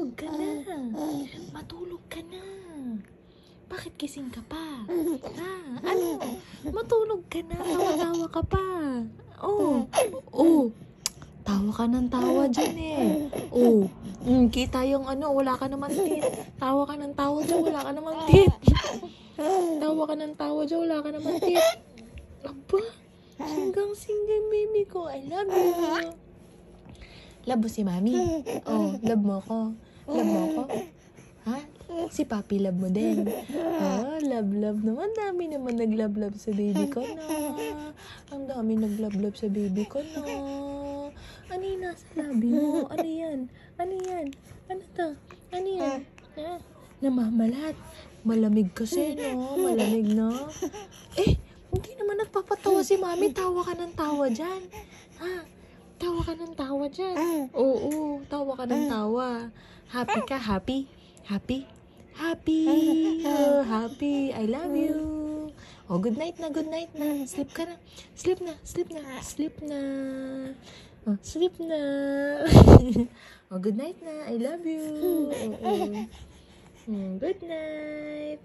matulog ka na. Matulog ka na. Bakit gising ka pa? Ha? Ano? Matulog ka na. Tawa-tawa ka pa. Tawa ka ng tawa dyan eh. Kita yung wala ka naman tit. Tawa ka ng tawa dyan, wala ka naman tit. Tawa ka ng tawa dyan, wala ka naman tit. Aba, singgang baby ko. I love you. Love mo si mami? Love mo ko? Love mo ko? Ha? Si papi love mo din? Love naman. Dami naman nag-love sa baby ko na. Ang dami nag-love sa baby ko na. Ano yung nasa labi mo? Ano yan? Ano yan? Ano to? Ano yan? Namamalat. Malamig kasi, no? Malamig, no? Hindi naman nagpapatawa si mami. Tawa ka ng tawa dyan. Ha? Tawa ka ng tawa dyan. Oo, tawa ka ng tawa. Happy ka? Happy? Happy? Happy. Happy. I love you. Good night na, good night na. Sleep ka na. Sleep na, sleep na, sleep na. Sleep na. Good night na. I love you. Good night.